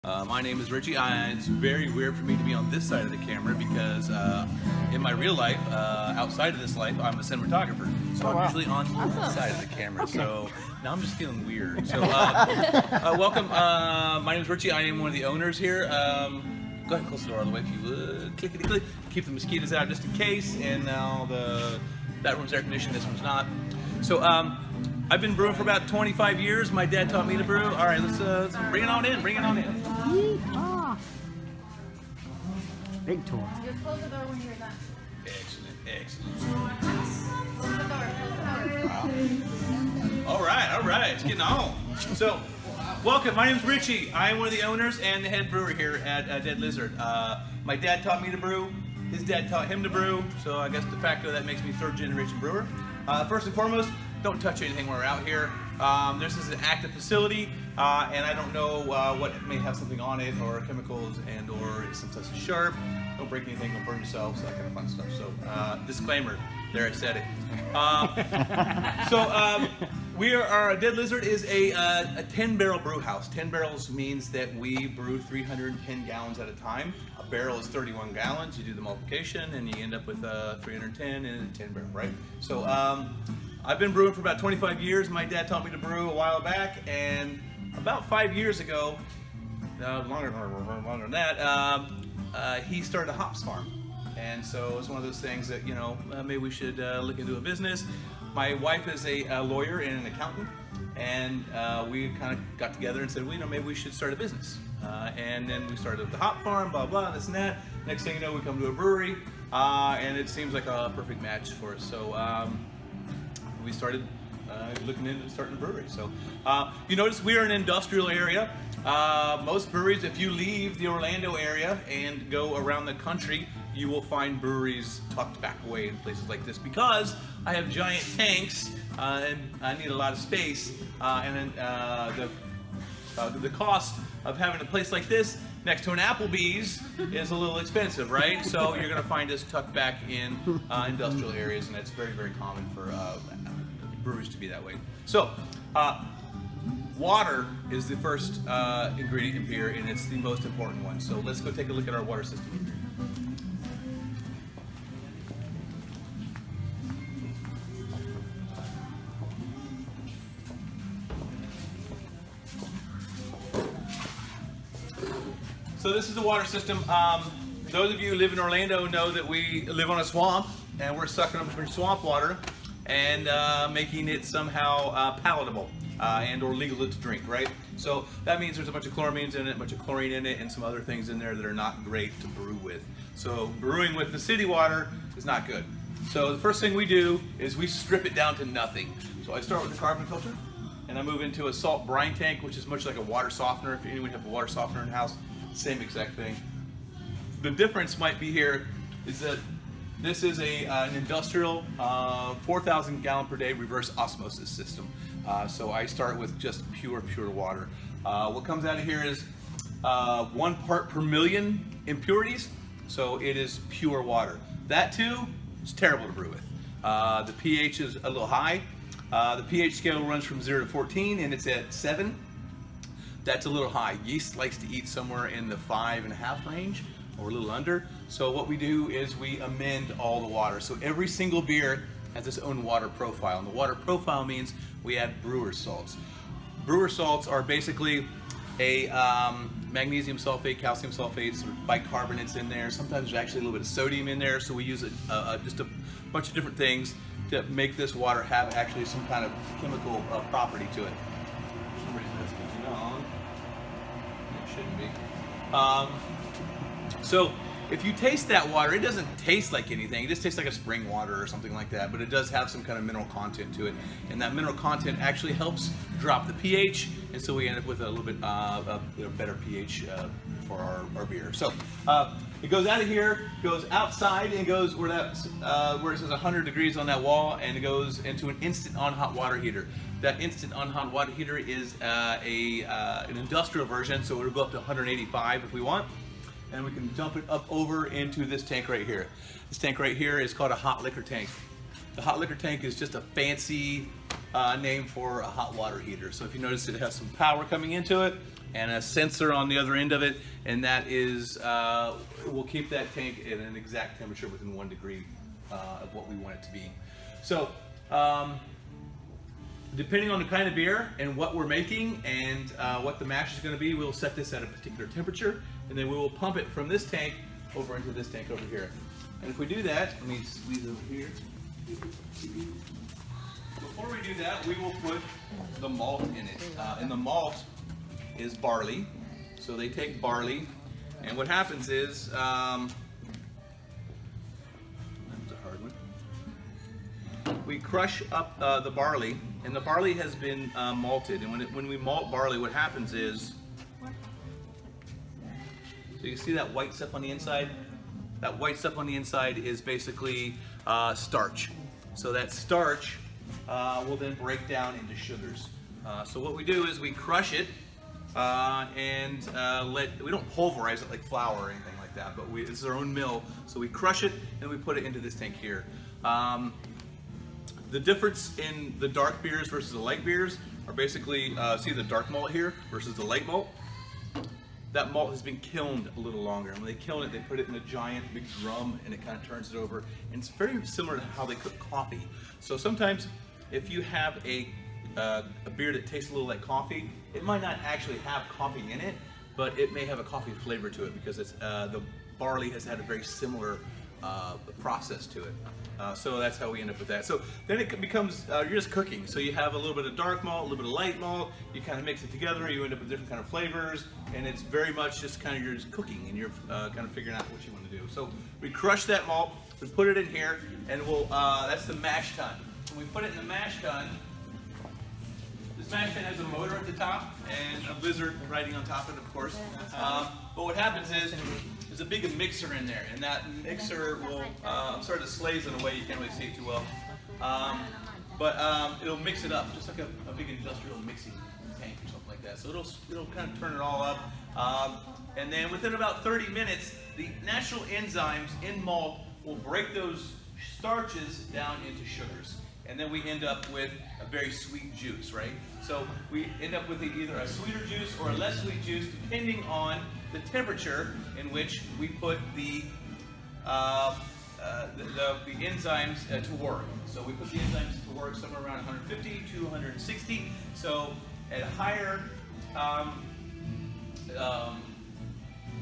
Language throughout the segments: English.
My name is Richie. It's very weird for me to be on this side of the camera because in my real life, outside of this life, I'm a cinematographer. So I'm usually on this side of the camera. Okay. So now I'm just feeling weird. So welcome. My name is Richie. I am one of the owners here. Go ahead and close the door all the way if you would. Clickety click. Keep the mosquitoes out just in case. And now that room's air conditioned. This one's not. So I've been brewing for about 25 years. My dad taught me to brew. All right, let's bring it on in. Bring it on in. Big tour. Just close the door when you're done. Excellent, excellent. Close the door, All right, it's getting on. So, welcome. My name's Richie. I am one of the owners and the head brewer here at Dead Lizard. My dad taught me to brew. His dad taught him to brew. So I guess de facto that makes me third generation brewer. First and foremost, don't touch anything when we're out here. This is an active facility, and I don't know what may have something on it, or chemicals, and or sometimes it's sharp. Don't break anything, don't burn yourselves, that kind of fun stuff. So, disclaimer, there I said it. We are Dead Lizard is a 10-barrel brew house. 10 barrels means that we brew 310 gallons at a time. A barrel is 31 gallons. You do the multiplication, and you end up with 310 in a 10 barrel, right? So. I've been brewing for about 25 years. My dad taught me to brew a while back, and about 5 years ago, longer than that, he started a hops farm. And so it's one of those things that, you know, maybe we should look into a business. My wife is a lawyer and an accountant, and we kind of got together and said, well, you know, maybe we should start a business. And then we started the hop farm, blah, blah, this and that. Next thing you know, we come to a brewery, and it seems like a perfect match for us. So, we started looking into starting a brewery. So you notice we're in an industrial area. Most breweries, if you leave the Orlando area and go around the country, you will find breweries tucked back away in places like this because I have giant tanks and I need a lot of space. And then the cost of having a place like this next to an Applebee's is a little expensive, right? So you're gonna find us tucked back in industrial areas, and that's very, very common for breweries to be that way. So, water is the first ingredient in beer, and it's the most important one. So let's go take a look at our water system. So this is the water system. Those of you who live in Orlando know that we live on a swamp, and we're sucking up from swamp water and making it somehow palatable and or legal to drink, right? So that means there's a bunch of chloramines in it, a bunch of chlorine in it, and some other things in there that are not great to brew with. So brewing with the city water is not good. So the first thing we do is we strip it down to nothing. So I start with the carbon filter, and I move into a salt brine tank, which is much like a water softener. If anyone have a water softener in the house, same exact thing. The difference might be here is that this is an industrial 4,000 gallon per day reverse osmosis system. So I start with just pure water. What comes out of here is 1 part per million impurities. So it is pure water. That too is terrible to brew with. The pH is a little high. The pH scale runs from 0 to 14, and it's at 7. That's a little high. Yeast likes to eat somewhere in the 5.5 range, or a little under. So what we do is we amend all the water. So every single beer has its own water profile. And the water profile means we add brewer salts. Brewer salts are basically a magnesium sulfate, calcium sulfate, sort of bicarbonates in there. Sometimes there's actually a little bit of sodium in there. So we use just a bunch of different things to make this water have actually some kind of chemical property to it. For some reason that's getting on. It shouldn't be. So if you taste that water, it doesn't taste like anything. It just tastes like a spring water or something like that, but it does have some kind of mineral content to it. And that mineral content actually helps drop the pH, and so we end up with a little bit better pH for our beer. So it goes out of here, goes outside, and goes where it says 100 degrees on that wall, and it goes into an instant on hot water heater. That instant on hot water heater is an industrial version, so it'll go up to 185 if we want. And we can dump it up over into this tank right here. This tank right here is called a hot liquor tank. The hot liquor tank is just a fancy name for a hot water heater. So if you notice, it has some power coming into it. and a sensor on the other end of it, and that is will keep that tank at an exact temperature within 1 degree of what we want it to be. So depending on the kind of beer and what we're making and what the mash is going to be, we'll set this at a particular temperature, and then we will pump it from this tank over into this tank over here. And if we do that, let me squeeze over here. Before we do that, we will put the malt in it. And the malt is barley. So they take barley, and what happens is, that was a hard one. We crush up the barley, and the barley has been malted. And when we malt barley, what happens is, so you see that white stuff on the inside? That white stuff on the inside is basically starch. So that starch will then break down into sugars. So what we do is we crush it and we don't pulverize it like flour or anything like that, but this is our own mill. So we crush it and we put it into this tank here. The difference in the dark beers versus the light beers are basically, see the dark malt here versus the light malt? That malt has been kilned a little longer. And when they kiln it, they put it in a giant big drum and it kind of turns it over. And it's very similar to how they cook coffee. So sometimes if you have a beer that tastes a little like coffee, it might not actually have coffee in it, but it may have a coffee flavor to it because it's, the barley has had a very similar process to it. So that's how we end up with that. So then it becomes, you're just cooking. So you have a little bit of dark malt, a little bit of light malt, you kind of mix it together, you end up with different kind of flavors, and it's very much just kind of, you're just cooking and you're kind of figuring out what you want to do. So we crush that malt, we put it in here, and we'll, that's the mash tun. When we put it in the mash tun, this mash tun has a motor at the top and a blizzard riding on top of it, of course. But what happens is, there's a big mixer in there, and that mixer will, I'm sorry, it slays in a way you can't really see it too well. But it'll mix it up, just like a big industrial mixing tank or something like that. So it'll kind of turn it all up. And then within about 30 minutes, the natural enzymes in malt will break those starches down into sugars. And then we end up with a very sweet juice, right? So we end up with either a sweeter juice or a less sweet juice, depending on the temperature in which we put the enzymes to work. So we put the enzymes to work somewhere around 150 to 160. So at a higher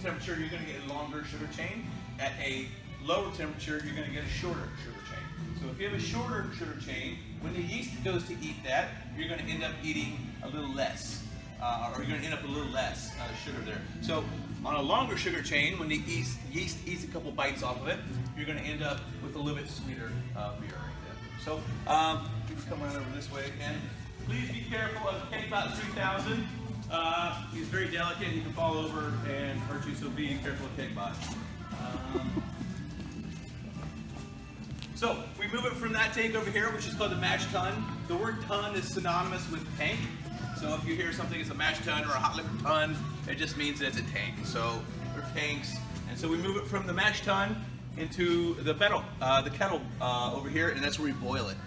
temperature, you're going to get a longer sugar chain. At a lower temperature, you're going to get a shorter sugar chain. So if you have a shorter sugar chain, when the yeast goes to eat that, you're going to end up eating a little less, or you're going to end up a little less sugar there. So on a longer sugar chain, when the yeast eats a couple bites off of it, you're going to end up with a little bit sweeter beer right there. So let's come around over this way again. Please be careful of K-Bot 3000. He's very delicate. He can fall over and hurt you, so be careful of K-Bot. So we move it from that tank over here, which is called the mash tun. The word tun is synonymous with tank. So if you hear something is a mash tun or a hot liquor tun, it just means that it's a tank. So they're tanks. And so we move it from the mash tun into the kettle over here, and that's where we boil it.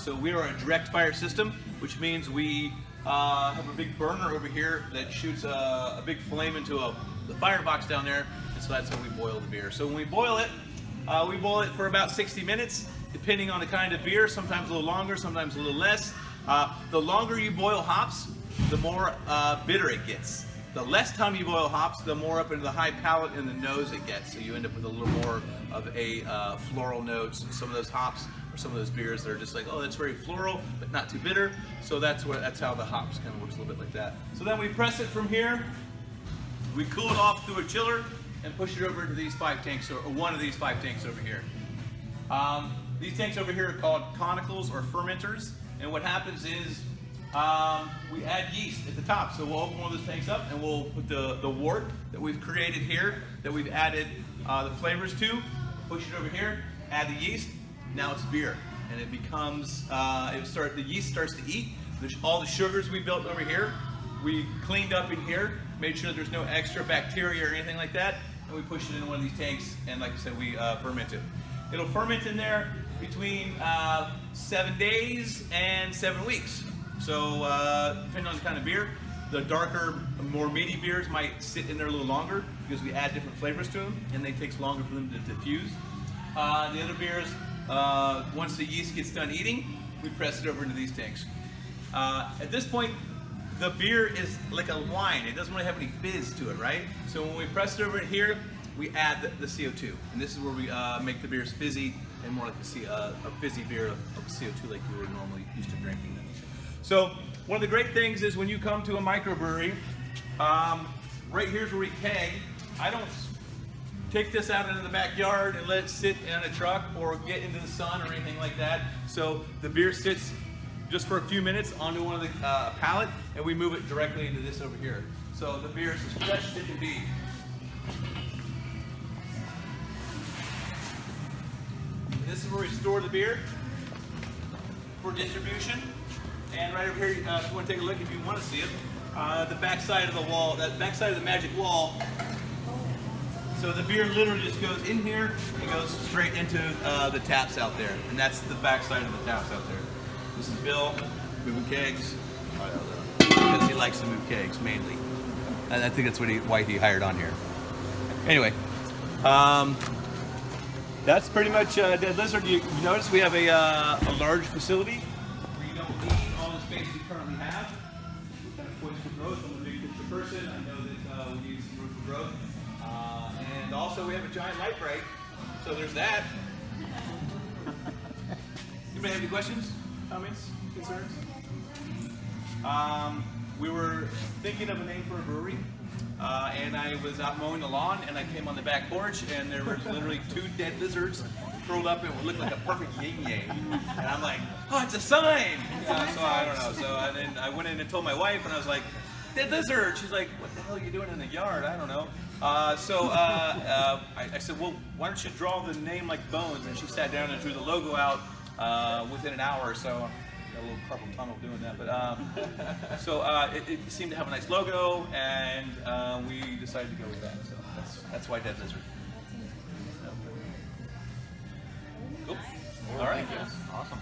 So we are a direct fire system, which means we have a big burner over here that shoots a big flame into the firebox down there, and so that's how we boil the beer. So when we boil it for about 60 minutes, depending on the kind of beer, sometimes a little longer, sometimes a little less. The longer you boil hops, the more bitter it gets. The less time you boil hops, the more up into the high palate and the nose it gets. So you end up with a little more of a floral notes. Some of those hops or some of those beers that are just like, oh, that's very floral, but not too bitter. So that's how the hops kind of works a little bit like that. So then we press it from here. We cool it off through a chiller and push it over into these 5 tanks, or one of these 5 tanks over here. These tanks over here are called conicals or fermenters, and what happens is we add yeast at the top. So we'll open one of those tanks up and we'll put the wort that we've created here, that we've added the flavors to, push it over here, add the yeast, now it's beer. And it becomes, the yeast starts to eat. There's all the sugars we built over here, we cleaned up in here, made sure there's no extra bacteria or anything like that, and we push it into one of these tanks, and like I said, we ferment it. It'll ferment in there between 7 days and 7 weeks. So depending on the kind of beer. The darker, more meaty beers might sit in there a little longer because we add different flavors to them, and it takes longer for them to diffuse. The other beers, once the yeast gets done eating, we press it over into these tanks. At this point, the beer is like a wine. It doesn't really have any fizz to it, right? So when we press it over in here, we add the CO2, and this is where we make the beers fizzy and more like a fizzy beer of CO2 like you were normally used to drinking. So one of the great things is when you come to a microbrewery, right here's where we keg. I don't take this out into the backyard and let it sit in a truck or get into the sun or anything like that. So the beer sits just for a few minutes onto one of the pallet, and we move it directly into this over here. So the beer is as fresh as it can be. This is where we store the beer for distribution. And right over here, if you want to take a look, if you want to see it, the back side of the wall, that back side of the magic wall. So the beer literally just goes in here and goes straight into the taps out there. And that's the back side of the taps out there. This is Bill moving kegs. Because he likes to move kegs mainly. And I think that's why he hired on here. Anyway, that's pretty much Dead Lizard. You notice we have a large facility where you don't need all the space we currently have. We're kind of poised for growth. I'm a big picture person. I know that we need some room for growth. And also we have a giant light break. So there's that. Anybody have any questions, comments, concerns? We were thinking of a name for a brewery. And I was out mowing the lawn, and I came on the back porch, and there were literally 2 dead lizards curled up. It would look like a perfect yin-yang. And I'm like, oh, it's a sign! So I don't know. So and then I went in and told my wife, and I was like, dead lizard! She's like, what the hell are you doing in the yard? I don't know. I said, well, why don't you draw the name like Bones? And she sat down and drew the logo out within an hour or so. A little carpal tunnel doing that, but so it seemed to have a nice logo, and we decided to go with that. So that's why Dead Lizard. Cool. All right. Awesome.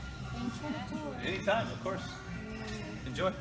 Anytime, of course. Enjoy.